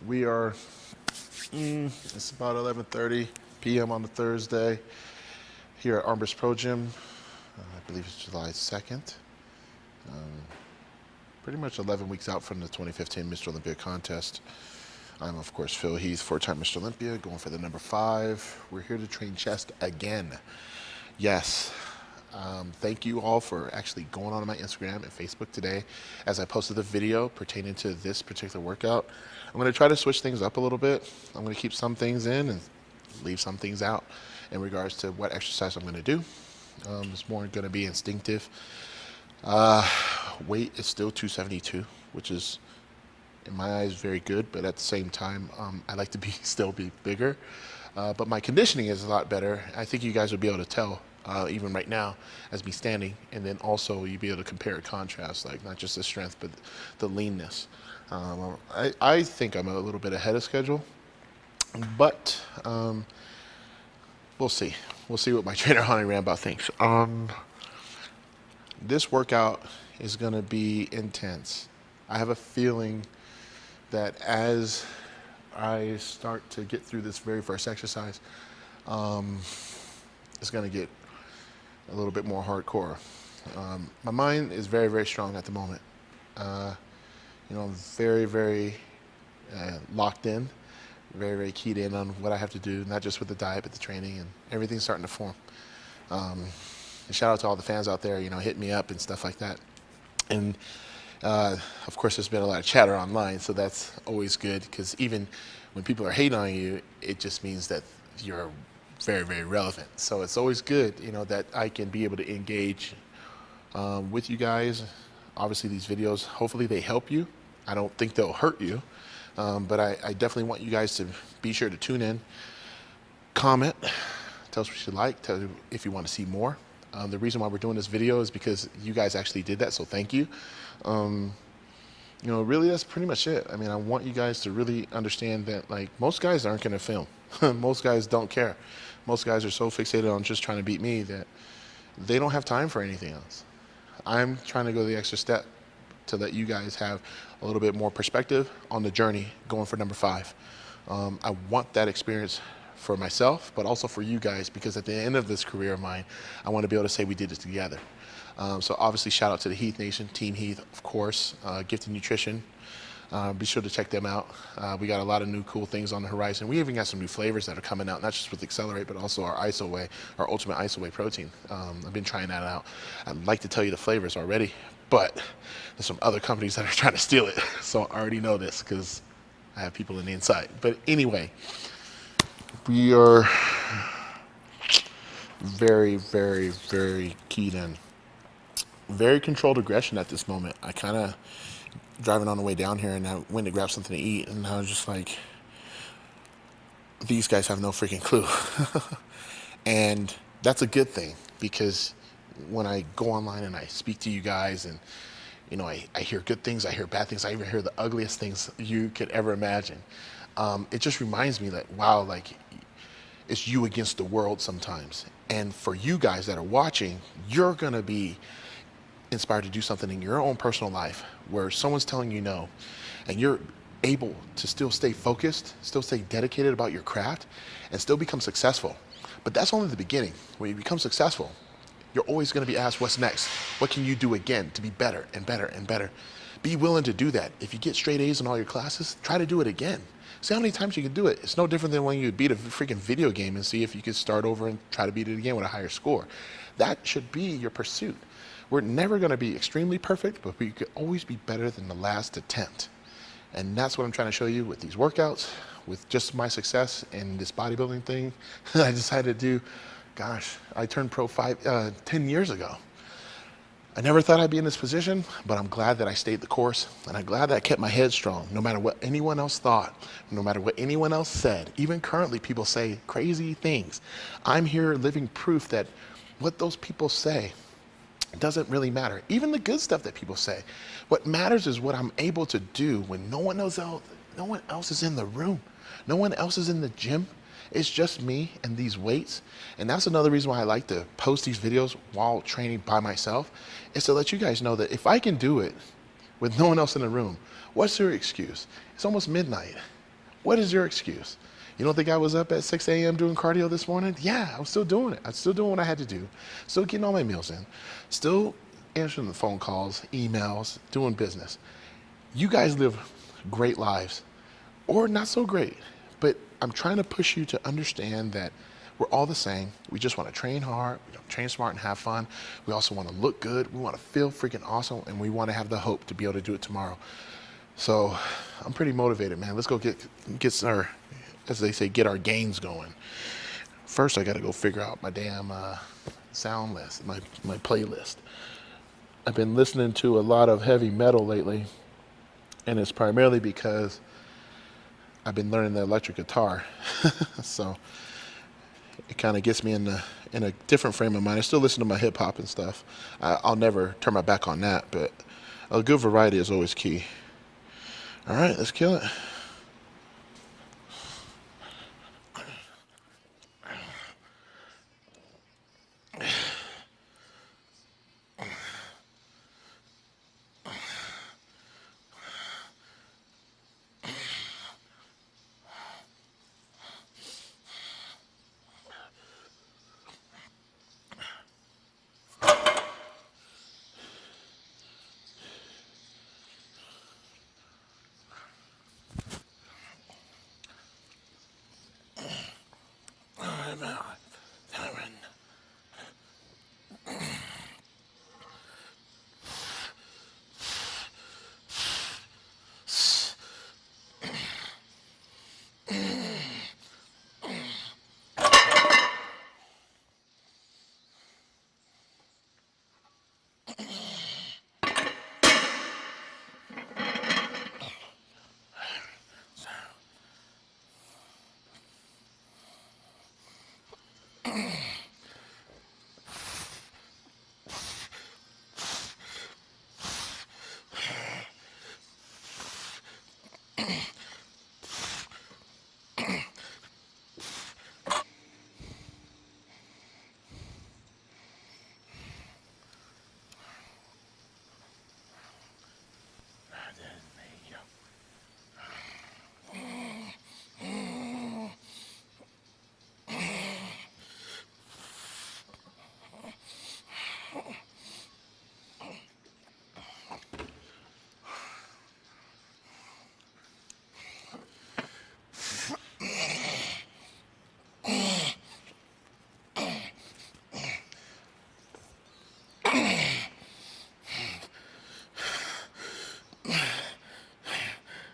We are, it's about 11:30 p.m. on a Thursday here at Armbrist Pro Gym. I believe it's July 2nd. Um, Pretty much 11 weeks out from the 2015 Mr. Olympia contest. I'm, of course, Phil Heath, four-time Mr. Olympia, going for the number 5. We're here to train chest again. Yes. Thank you all for actually going on my Instagram and Facebook today as I posted the video pertaining to this particular workout. I'm going to try to switch things up a little bit. I'm going to keep some things in and leave some things out in regards to what exercise I'm going to do. It's more going to be instinctive. Weight is still 272, which is in my eyes very good, but at the same time, I like to still be bigger. But my conditioning is a lot better. I think you guys will be able to tell even right now as me standing, and then also you'll be able to compare and contrast, like not just the strength but the leanness. I think I'm a little bit ahead of schedule, but we'll see. We'll see what my trainer Honey Rambo thinks. This workout is going to be intense. I have a feeling that as I start to get through this very first exercise, it's going to get a little bit more hardcore. My mind is very, very strong at the moment. I'm very, very locked in, very, very keyed in on what I have to do, not just with the diet, but the training, and everything's starting to form. And shout out to all the fans out there, hitting me up and stuff like that. And of course, there's been a lot of chatter online, so that's always good, because even when people are hating on you, it just means that you're very, very relevant. So it's always good, that I can be able to engage with you guys. Obviously, these videos, hopefully they help you. I don't think they'll hurt you, but I definitely want you guys to be sure to tune in, comment, tell us what you like, tell us if you want to see more. The reason why we're doing this video is because you guys actually did that, so thank you. Really, that's pretty much it. I want you guys to really understand that, like, most guys aren't going to film. Most guys don't care. Most guys are so fixated on just trying to beat me that they don't have time for anything else. I'm trying to go the extra step to let you guys have a little bit more perspective on the journey going for number 5. I want that experience for myself, but also for you guys, because at the end of this career of mine, I want to be able to say we did it together. So obviously, shout out to the Heath Nation, Team Heath, of course, Gifted Nutrition. Be sure to check them out. We got a lot of new cool things on the horizon. We even got some new flavors that are coming out, not just with Accelerate, but also our ISO Whey, our Ultimate ISO Whey protein. I've been trying that out. I'd like to tell you the flavors already, but there's some other companies that are trying to steal it. So I already know this because I have people in the inside. But anyway, we are very, very, very keyed in. Very controlled aggression at this moment. I kind of driving on the way down here, and I went to grab something to eat, and I was just like, these guys have no freaking clue. And that's a good thing, because when I go online and I speak to you guys, and I hear good things, I hear bad things, I even hear the ugliest things you could ever imagine. It just reminds me that, wow, like, it's you against the world sometimes. And for you guys that are watching, you're gonna be inspired to do something in your own personal life where someone's telling you no, and you're able to still stay focused, still stay dedicated about your craft, and still become successful. But that's only the beginning. When you become successful, you're always going to be asked, what's next? What can you do again to be better and better and better? Be willing to do that. If you get straight A's in all your classes, try to do it again. See how many times you can do it. It's no different than when you beat a freaking video game and see if you could start over and try to beat it again with a higher score. That should be your pursuit. We're never going to be extremely perfect, but we could always be better than the last attempt. And that's what I'm trying to show you with these workouts, with just my success in this bodybuilding thing. I decided to do, gosh, I turned pro 10 years ago. I never thought I'd be in this position, but I'm glad that I stayed the course, and I'm glad that I kept my head strong, no matter what anyone else thought, no matter what anyone else said. Even currently, people say crazy things. I'm here living proof that what those people say doesn't really matter. Even the good stuff that people say. What matters is what I'm able to do when no one else is in the room. No one else is in the gym. It's just me and these weights. And that's another reason why I like to post these videos while training by myself, is to let you guys know that if I can do it with no one else in the room, what's your excuse? It's almost midnight. What is your excuse? You don't think I was up at 6 a.m. doing cardio this morning? Yeah, I was still doing it. I was still doing what I had to do. Still getting all my meals in. Still answering the phone calls, emails, doing business. You guys live great lives, or not so great. But I'm trying to push you to understand that we're all the same. We just want to train hard, we don't train smart and have fun. We also want to look good. We want to feel freaking awesome, and we want to have the hope to be able to do it tomorrow. So I'm pretty motivated, man. Let's go get our, as they say, get our gains going. First, I got to go figure out my damn sound list, my playlist. I've been listening to a lot of heavy metal lately, and it's primarily because I've been learning the electric guitar. So it kind of gets me in a different frame of mind. I still listen to my hip hop and stuff. I'll never turn my back on that, but a good variety is always key. All right, let's kill it.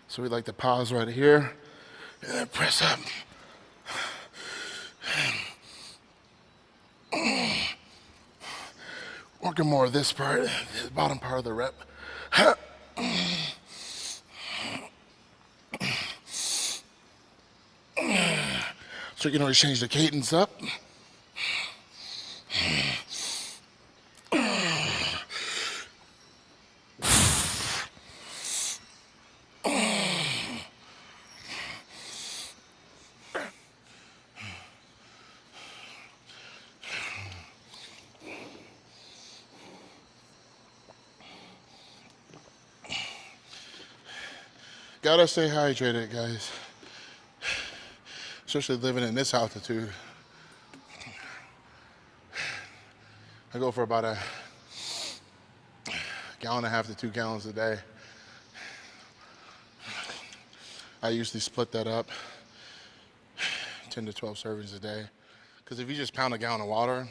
So we like to pause right here and then press up. Working more of this part, the bottom part of the rep. So you can always change the cadence up. Gotta stay hydrated, guys. Especially living in this altitude. I go for about a gallon and a half to 2 gallons a day. I usually split that up 10 to 12 servings a day. Because if you just pound a gallon of water,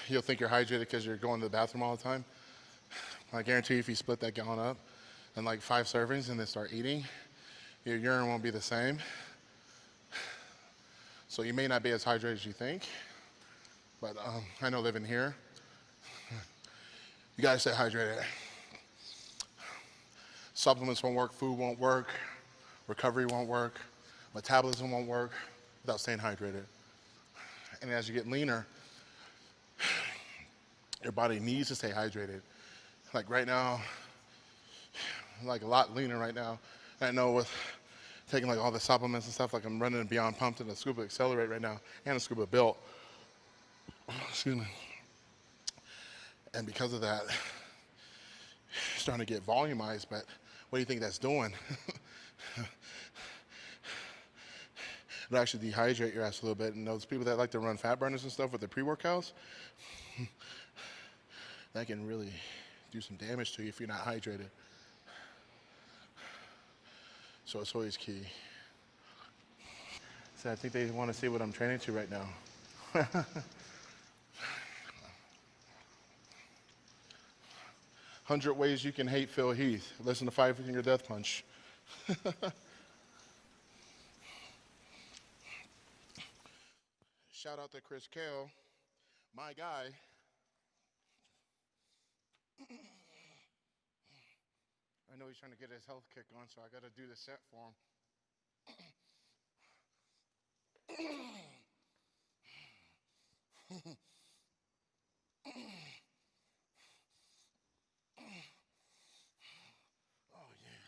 you'll think you're hydrated because you're going to the bathroom all the time. I guarantee you, if you split that gallon up in like 5 servings and then start eating, your urine won't be the same. So you may not be as hydrated as you think, but I know living here, you gotta stay hydrated. Supplements won't work, food won't work, recovery won't work, metabolism won't work without staying hydrated. And as you get leaner, your body needs to stay hydrated. Like right now, I'm like a lot leaner right now. And I know with taking like all the supplements and stuff, like I'm running a Beyond Pumped and a Scuba Accelerate right now, and a Scuba Built. Excuse me. And because of that, starting to get volumized, but what do you think that's doing? It'll actually dehydrate your ass a little bit. And those people that like to run fat burners and stuff with their pre-workouts, that can really do some damage to you if you're not hydrated. So it's always key. So I think they want to see what I'm training to right now. 100 ways you can hate Phil Heath. Listen to Five Finger Death Punch. Shout out to Chris Kale, my guy. I know he's trying to get his health kick on, so I got to do the set for him. Oh, yeah.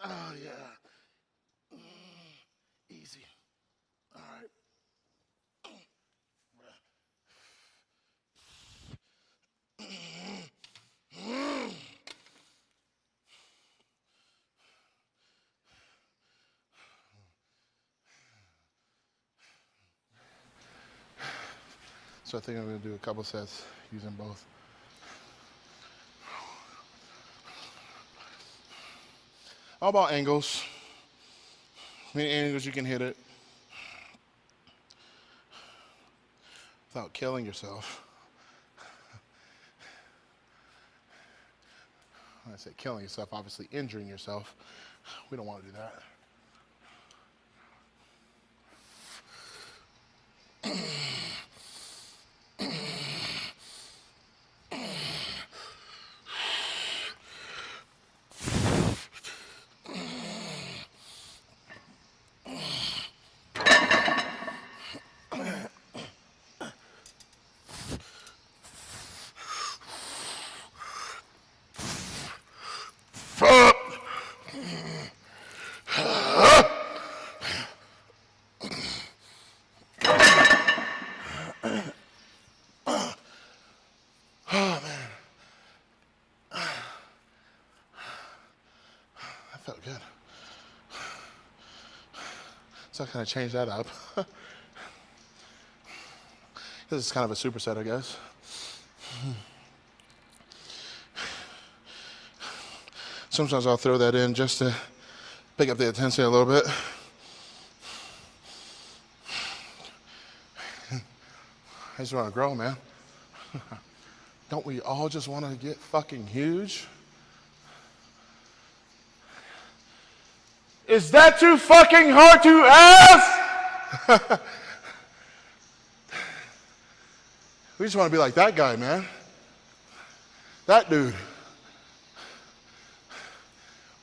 Oh, yeah. Easy. All right. So I think I'm going to do a couple sets using both. How about angles? Many angles you can hit it without killing yourself. When I say killing yourself, obviously injuring yourself. We don't want to do that. Oh, man. That felt good. So I kind of changed that up. This is kind of a superset, I guess. Sometimes I'll throw that in just to pick up the intensity a little bit. I just want to grow, man. Don't we all just want to get fucking huge? Is that too fucking hard to ask? We just want to be like that guy, man. That dude.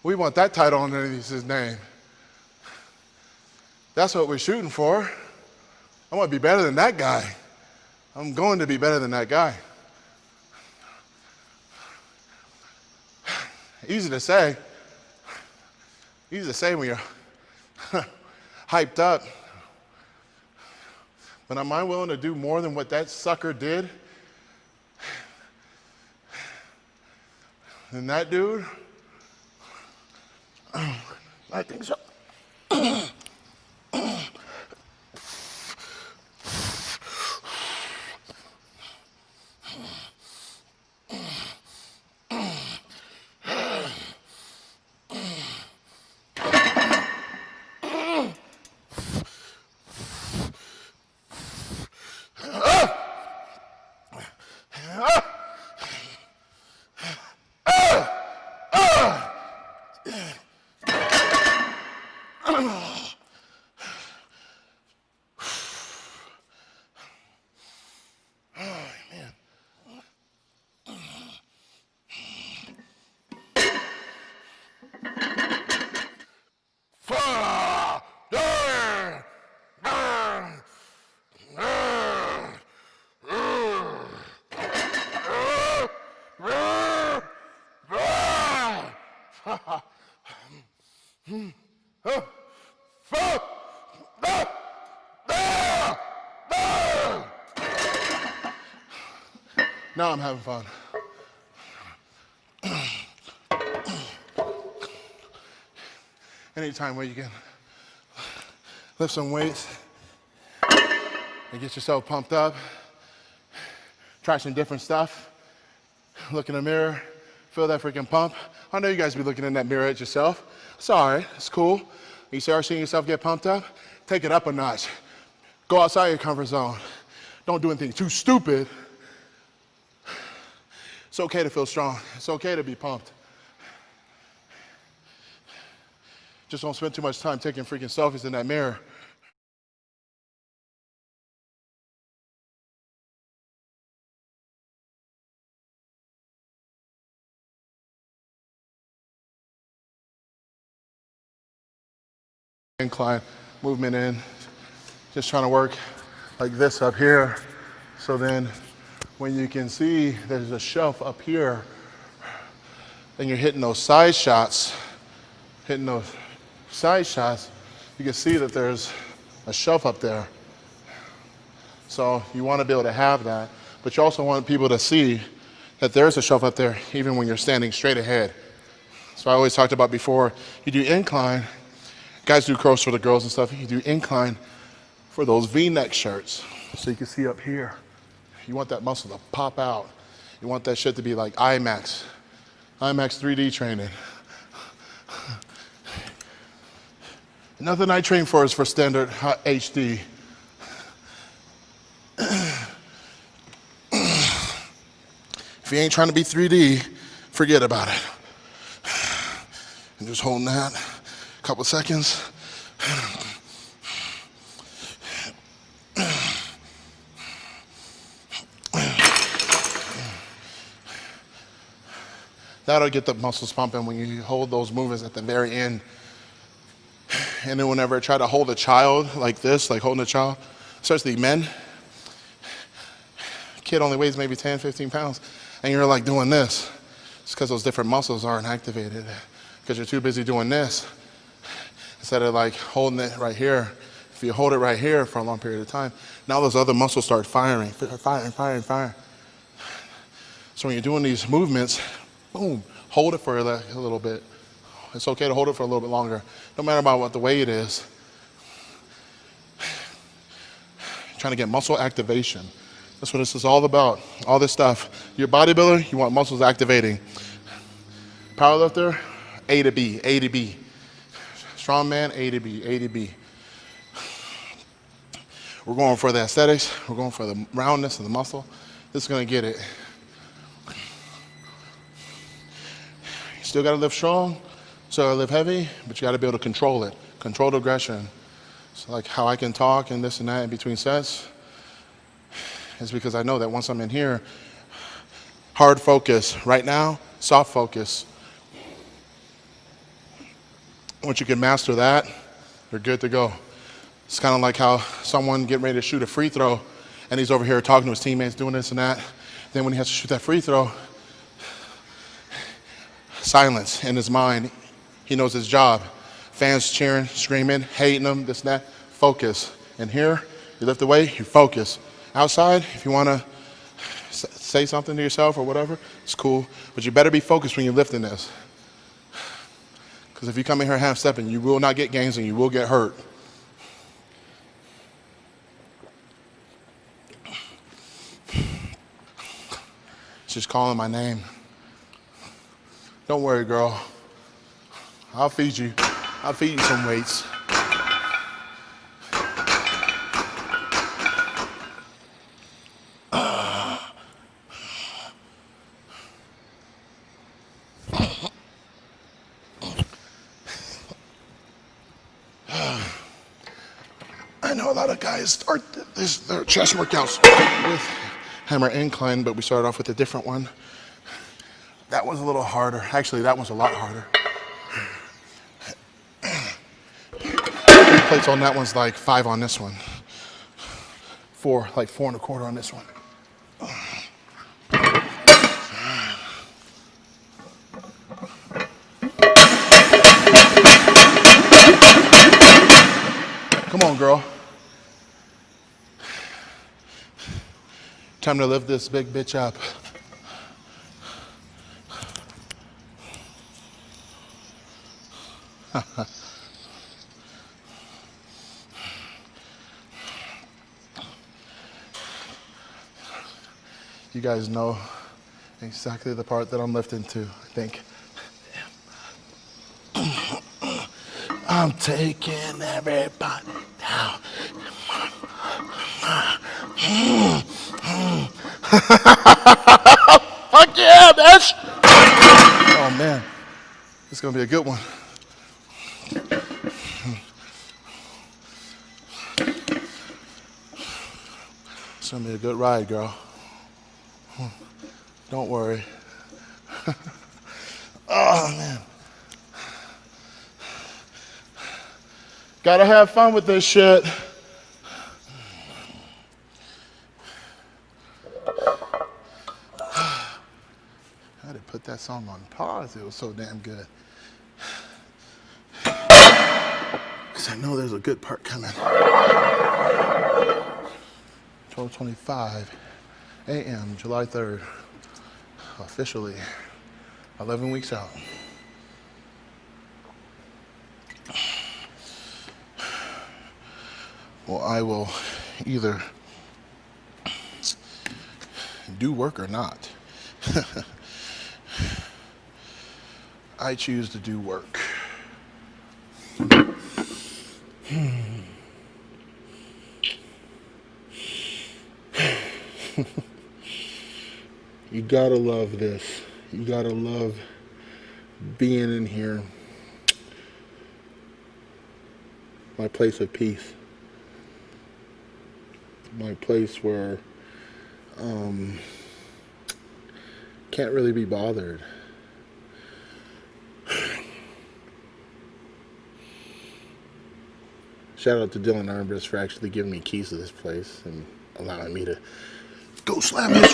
We want that title underneath his name. That's what we're shooting for. I want to be better than that guy. I'm going to be better than that guy. Easy to say. Easy to say when you're hyped up. But am I willing to do more than what that sucker did? Than that dude? I think so. Now I'm having fun. Anytime where you can lift some weights and get yourself pumped up, try some different stuff, look in the mirror, feel that freaking pump. I know you guys be looking in that mirror at yourself. It's all right, it's cool. You start seeing yourself get pumped up, take it up a notch. Go outside your comfort zone. Don't do anything too stupid. It's okay to feel strong. It's okay to be pumped. Just don't spend too much time taking freaking selfies in that mirror. Incline movement in, just trying to work like this up here. So then when you can see there's a shelf up here, and you're hitting those side shots, you can see that there's a shelf up there. So you want to be able to have that, but you also want people to see that there's a shelf up there even when you're standing straight ahead. So I always talked about before, you do incline, guys do curls for the girls and stuff, you do incline for those V-neck shirts. So you can see up here, you want that muscle to pop out. You want that shit to be like IMAX 3D training. Nothing I train for is for standard HD. If you ain't trying to be 3D, forget about it. And just holding that a couple seconds. That'll get the muscles pumping when you hold those movements at the very end. And then whenever I try to hold a child like this, like holding a child, especially men, kid only weighs maybe 10, 15 pounds, and you're like doing this. It's because those different muscles aren't activated, because you're too busy doing this. Instead of like holding it right here, if you hold it right here for a long period of time, now those other muscles start firing. So when you're doing these movements, boom, hold it for a little bit. It's okay to hold it for a little bit longer, no matter about what the weight is. Trying to get muscle activation. That's what this is all about, all this stuff. You're a bodybuilder, you want muscles activating. Powerlifter, A to B, A to B. Strongman, A to B, A to B. We're going for the aesthetics, we're going for the roundness of the muscle. This is gonna get it. You still gotta live strong, still gotta live heavy, but you gotta be able to control it. Control the aggression. So like how I can talk and this and that in between sets is because I know that once I'm in here, hard focus. Right now, soft focus. Once you can master that, you're good to go. It's kind of like how someone getting ready to shoot a free throw and he's over here talking to his teammates, doing this and that. Then when he has to shoot that free throw, silence in his mind. He knows his job. Fans cheering, screaming, hating him, this and that. Focus. And here, you lift the weight, you focus. Outside, if you want to say something to yourself or whatever, it's cool. But you better be focused when you're lifting this. Because if you come in here half-stepping, you will not get gains and you will get hurt. She's calling my name. Don't worry, girl. I'll feed you. I'll feed you some weights. I know a lot of guys start their chest workouts with hammer incline, but we started off with a different one. That one's a little harder. Actually, that one's a lot harder. 3 plates on that one's like 5 on this one. 4, like 4 1/4 on this one. Come on, girl. Time to lift this big bitch up. You guys know exactly the part that I'm lifting to, I think. I'm taking everybody down. Fuck yeah, bitch! Oh man, it's gonna be a good one. It's gonna be a good ride, girl. Don't worry. Oh man. Gotta have fun with this shit. I had to put that song on pause. It was so damn good. Because I know there's a good part coming. 12:25 a.m., July 3rd. Officially 11 weeks out. Well, I will either do work or not. I choose to do work. You gotta love this. You gotta love being in here. My place of peace. My place where can't really be bothered. Shout out to Dylan Armbrust for actually giving me keys to this place and allowing me to go slam this.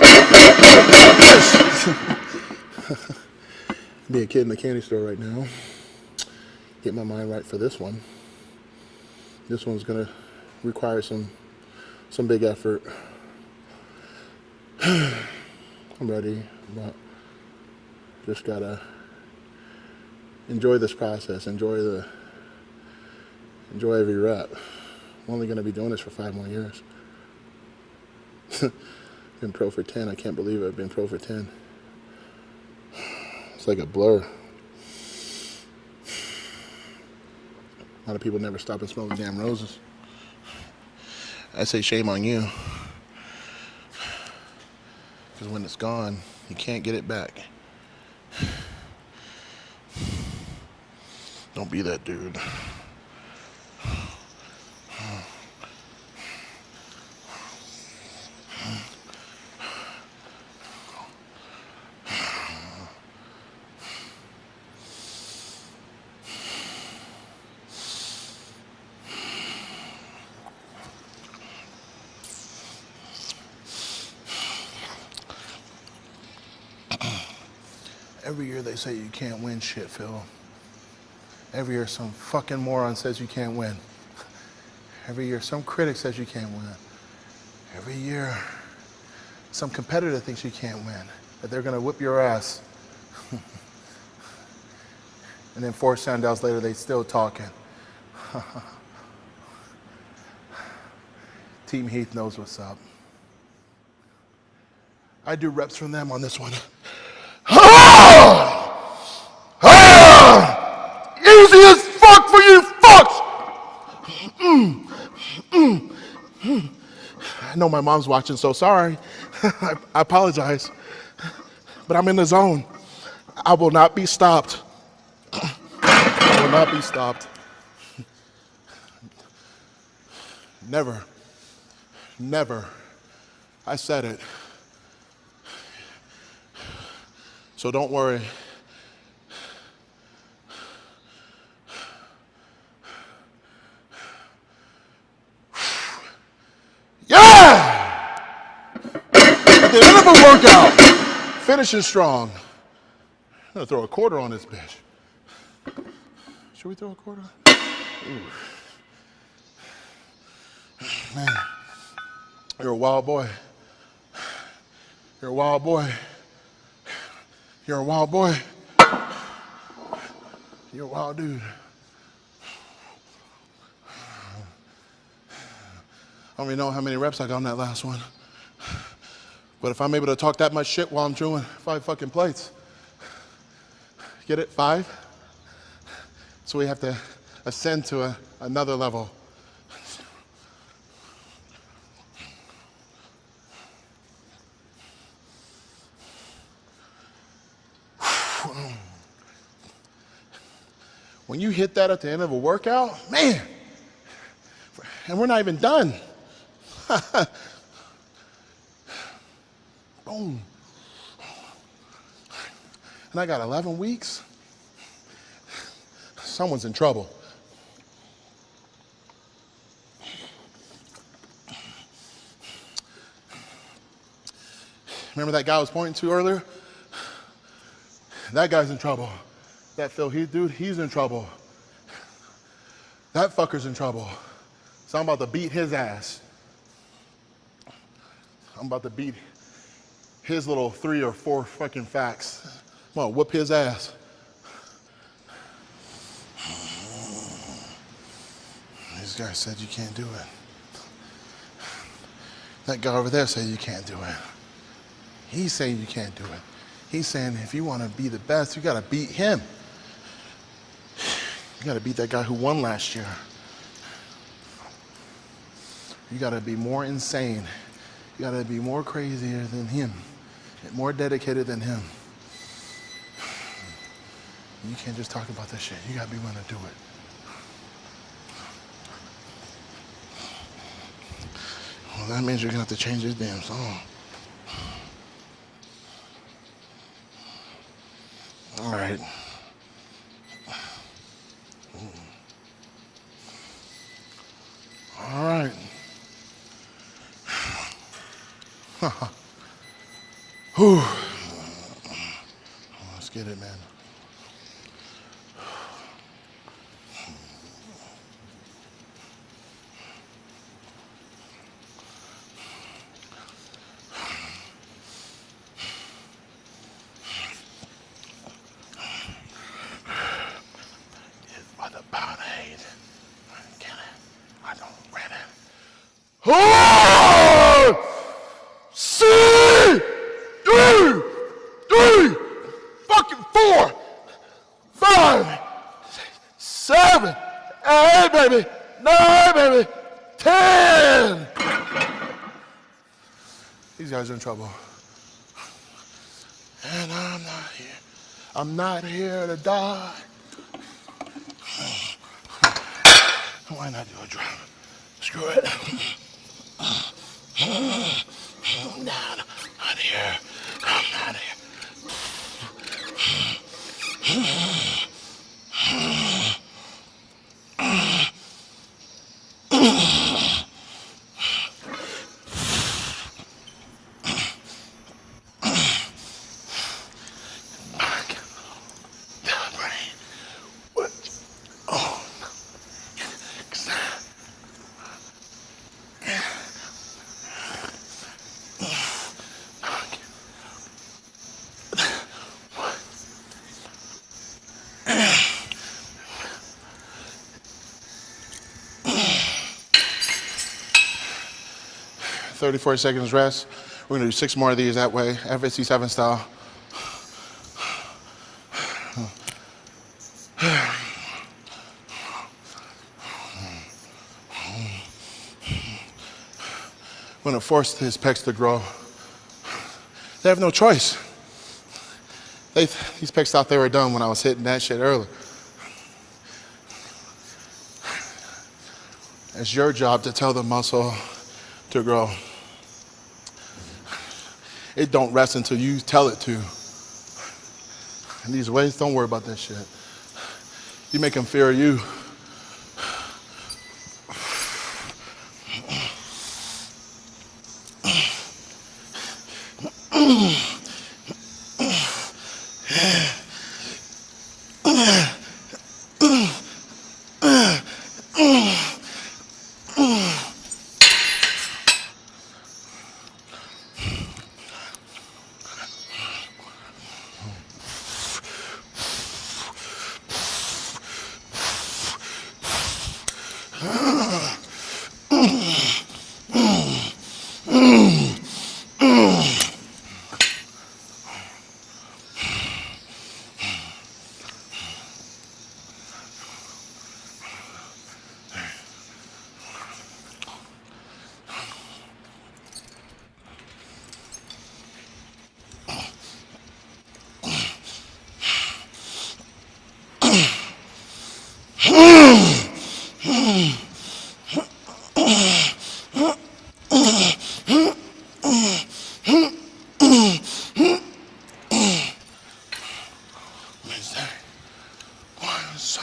Be a kid in the candy store right now. Get my mind right for this one. This one's gonna require some big effort. I'm ready, but just gotta enjoy this process. Enjoy every rep. I'm only gonna be doing this for 5 more years. Been pro for 10. I can't believe I've been pro for 10. It's like a blur. A lot of people never stop and smell the damn roses. I say shame on you. Because when it's gone, you can't get it back. Don't be that dude. Every year they say you can't win shit, Phil. Every year some fucking moron says you can't win. Every year some critic says you can't win. Every year some competitor thinks you can't win, that they're gonna whip your ass. And then 4 sundowns later, they still talking. Team Heath knows what's up. I do reps from them on this one. Easy as fuck for you fucks! I know my mom's watching, so sorry. I apologize. But I'm in the zone. I will not be stopped. I will not be stopped. Never. Never. I said it. So don't worry. Yeah! At the end of a workout, finishing strong. I'm gonna throw a quarter on this bitch. Should we throw a quarter? Ooh. Man, you're a wild boy. You're a wild boy. You're a wild boy. You're a wild dude. I don't even know how many reps I got on that last one. But if I'm able to talk that much shit while I'm doing 5 fucking plates, get it? 5? So we have to ascend to another level. When you hit that at the end of a workout, man, and we're not even done. Boom. And I got 11 weeks. Someone's in trouble. Remember that guy I was pointing to earlier? That guy's in trouble. That Heath dude, he's in trouble. That fucker's in trouble. So I'm about to beat his ass. I'm about to beat his little 3 or 4 fucking facts. I'm gonna whoop his ass. This guy said you can't do it. That guy over there said you can't do it. He's saying you can't do it. He's saying if you want to be the best, you got to beat him. You got to beat that guy who won last year. You got to be more insane. You got to be more crazier than him, more dedicated than him. You can't just talk about this shit. You got to be willing to do it. Well, that means you're going to have to change this damn song. All right. All right. Whew. Let's get it, man. By the power of hate. I don't read it. Oh! 3, fucking 4, 5, 7, 8, baby, 9, baby, 10. These guys are in trouble. And I'm not here. I'm not here to die. Why not do a drum? Screw it. I'm not here. I'm not here. 34 seconds rest. We're gonna do 6 more of these that way, FSC7 style. I'm gonna force his pecs to grow. They have no choice. These pecs thought they were done when I was hitting that shit earlier. It's your job to tell the muscle to grow. It don't rest until you tell it to. And these weights, don't worry about that shit. You make them fear you. So,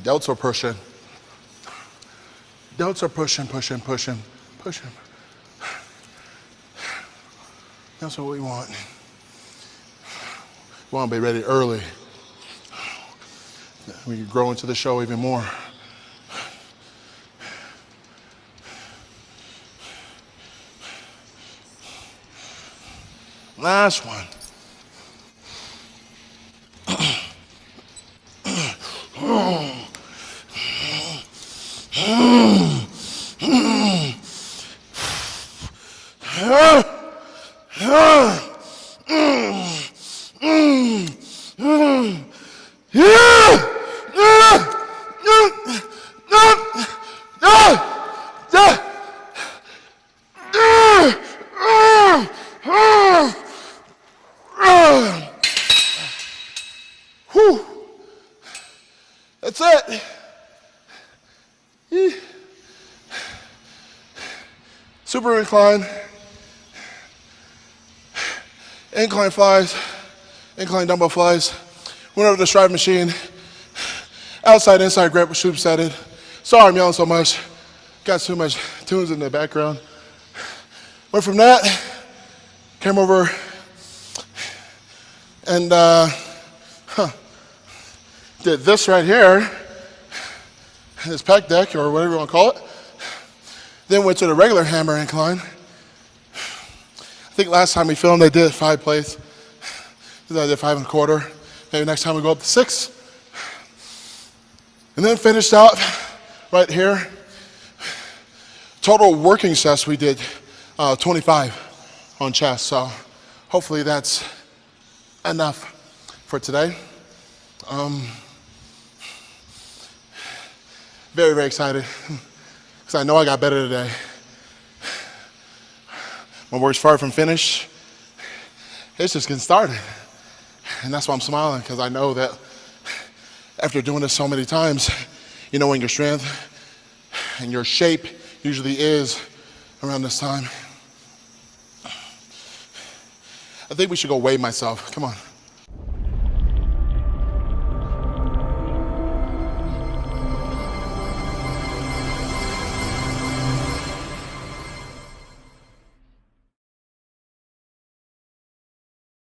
delts are pushing. Delts are pushing. That's what we want. We want to be ready early. We can grow into the show even more. Last one. Whew. That's it. Super incline. Incline flies. Incline dumbbell flies. Went over to the stride machine. Outside, inside grip, supersetted. Sorry I'm yelling so much. Got too much tunes in the background. Went from that, came over and did this right here, this pec deck or whatever you want to call it. Then went to the regular hammer incline. I think last time we filmed I did 5 plates. I did 5 1/4. Maybe next time we go up to 6. And then finished out right here. Total working sets we did 25 on chest. So hopefully that's enough for today. Very, very excited because I know I got better today. My work's far from finished. It's just getting started. And that's why I'm smiling, because I know that after doing this so many times, you know when your strength and your shape usually is around this time. I think we should go weigh myself. Come on.